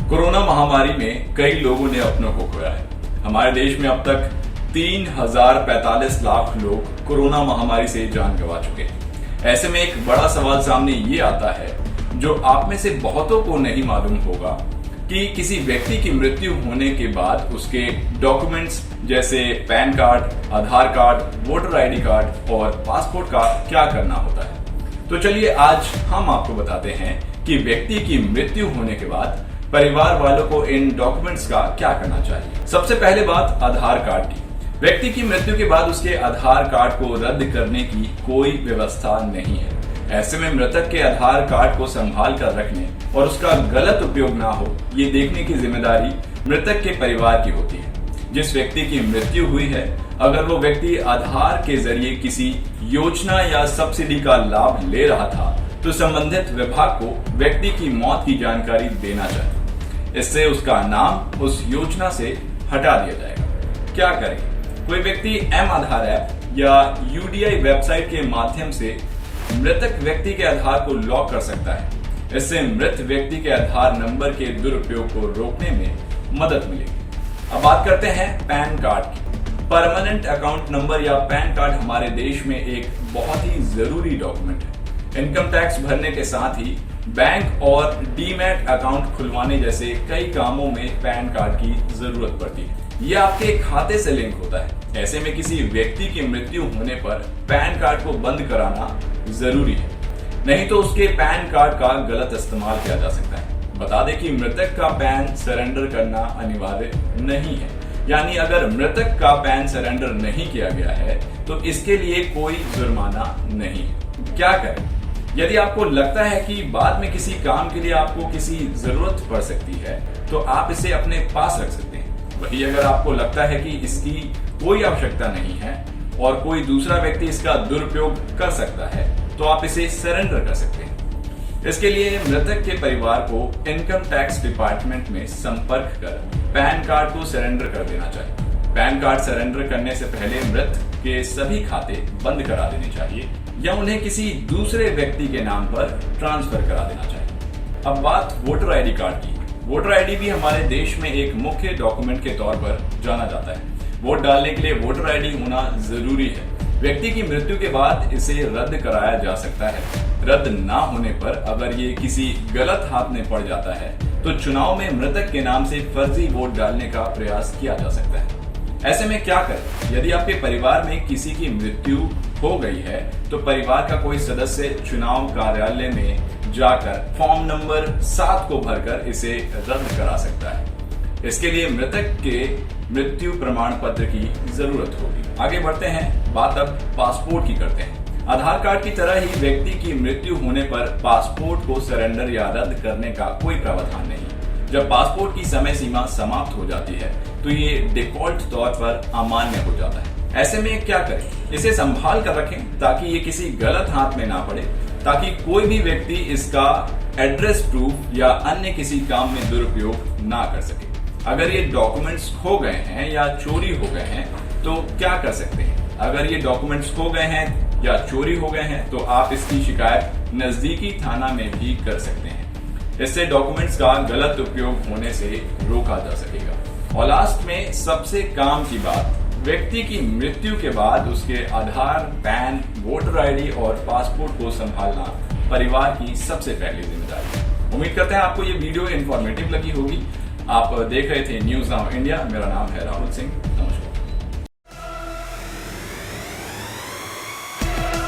Corona महामारी में कई लोगों ने अपनों को खोया है। हमारे देश में अब तक 3045 लाख लोग कोरोना महामारी से जान गंवा चुके हैं। ऐसे में एक बड़ा सवाल सामने ये आता है, जो आप में से बहुतों को नहीं मालूम होगा कि किसी व्यक्ति की मृत्यु होने के बाद उसके डॉक्यूमेंट्स जैसे पैन कार्ड, आधार कार्ड, वोटर आईडी कार्ड और पासपोर्ट का क्या करना होता है। तो चलिए आज हम आपको बताते हैं कि व्यक्ति की मृत्यु होने के बाद परिवार वालों को इन डॉक्यूमेंट्स का क्या करना चाहिए। सबसे पहले बात आधार कार्ड की। व्यक्ति की मृत्यु के बाद उसके आधार कार्ड को रद्द करने की कोई व्यवस्था नहीं है। ऐसे में मृतक के आधार कार्ड को संभाल कर रखने और उसका गलत उपयोग ना हो, ये देखने की जिम्मेदारी मृतक के परिवार की होती है। जिस व्यक्ति की मृत्यु हुई है, अगर वो व्यक्ति आधार के जरिए किसी योजना या सब्सिडी का लाभ ले रहा था, तो संबंधित विभाग को व्यक्ति की मौत की जानकारी देना चाहिए। इससे उसका नाम उस योजना से हटा दिया जाएगा। क्या करें? कोई व्यक्ति एम आधार ऐप या यूडीआई वेबसाइट के माध्यम से मृतक व्यक्ति के आधार को लॉक कर सकता है। इससे मृत व्यक्ति के आधार नंबर के दुरुपयोग को रोकने में मदद मिलेगी। अब बात करते हैं पैन कार्ड की। परमानेंट अकाउंट नंबर या पैन कार्ड हमारे देश में एक बहुत ही जरूरी डॉक्यूमेंट है। इनकम टैक्स भरने के साथ ही बैंक और डीमैट अकाउंट खुलवाने जैसे कई कामों में पैन कार्ड की जरूरत पड़ती है। यह आपके खाते से लिंक होता है। ऐसे में किसी व्यक्ति की मृत्यु होने पर पैन कार्ड को बंद कराना जरूरी है, नहीं तो उसके पैन कार्ड का गलत इस्तेमाल किया जा सकता है। बता दें कि मृतक का पैन सरेंडर करना अनिवार्य नहीं है, यानी अगर मृतक का पैन सरेंडर नहीं किया गया है तो इसके लिए कोई जुर्माना नहीं है। क्या करें? यदि आपको लगता है कि बाद में किसी काम के लिए आपको किसी जरूरत पड़ सकती है, तो आप इसे अपने पास रख सकते हैं। वही अगर आपको लगता है कि इसकी कोई आवश्यकता नहीं है और कोई दूसरा व्यक्ति इसका दुरुपयोग कर सकता है, तो आप इसे सरेंडर कर सकते हैं। इसके लिए मृतक के परिवार को इनकम टैक्स डिपार्टमेंट में संपर्क कर पैन कार्ड को सरेंडर कर देना चाहिए। पैन कार्ड सरेंडर करने से पहले मृत के सभी खाते बंद करा देने चाहिए या उन्हें किसी दूसरे व्यक्ति के नाम पर ट्रांसफर करा देना चाहिए। अब बात वोटर आईडी कार्ड की। वोटर आईडी भी हमारे देश में एक मुख्य डॉक्यूमेंट के तौर पर जाना जाता है। वोट डालने के लिए वोटर आईडी होना जरूरी है। व्यक्ति की मृत्यु के बाद इसे रद्द कराया जा सकता है। रद्द ना होने पर अगर ये किसी गलत हाथ में पड़ जाता है, तो चुनाव में मृतक के नाम से फर्जी वोट डालने का प्रयास किया जा सकता है। ऐसे में क्या करें? यदि आपके परिवार में किसी की मृत्यु हो गई है, तो परिवार का कोई सदस्य चुनाव कार्यालय में जाकर फॉर्म नंबर 7 को भरकर इसे रद्द करा सकता है। इसके लिए मृतक के मृत्यु प्रमाण पत्र की जरूरत होगी। आगे बढ़ते हैं, बात अब पासपोर्ट की करते हैं। आधार कार्ड की तरह ही व्यक्ति की मृत्यु होने पर पासपोर्ट को सरेंडर या रद्द करने का कोई प्रावधान नहीं। जब पासपोर्ट की समय सीमा समाप्त हो जाती है, तो ये डिफॉल्ट तौर पर अमान्य हो जाता है। ऐसे में क्या करें? इसे संभाल कर रखें ताकि ये किसी गलत हाथ में ना पड़े, ताकि कोई भी व्यक्ति इसका एड्रेस प्रूफ या अन्य किसी काम में दुरुपयोग ना कर सके। अगर ये डॉक्यूमेंट्स खो गए हैं या चोरी हो गए हैं, तो क्या कर सकते हैं? अगर ये डॉक्यूमेंट्स खो गए हैं या चोरी हो गए हैं, तो आप इसकी शिकायत नजदीकी थाना में भी कर सकते हैं। इससे डॉक्यूमेंट्स का गलत उपयोग होने से रोका जा सकेगा। और लास्ट में सबसे काम की बात, व्यक्ति की मृत्यु के बाद उसके आधार, पैन, वोटर आईडी और पासपोर्ट को संभालना परिवार की सबसे पहली जिम्मेदारी है। उम्मीद करते हैं आपको ये वीडियो इंफॉर्मेटिव लगी होगी। आप देख रहे थे न्यूज नाउ इंडिया। मेरा नाम है राहुल सिंह।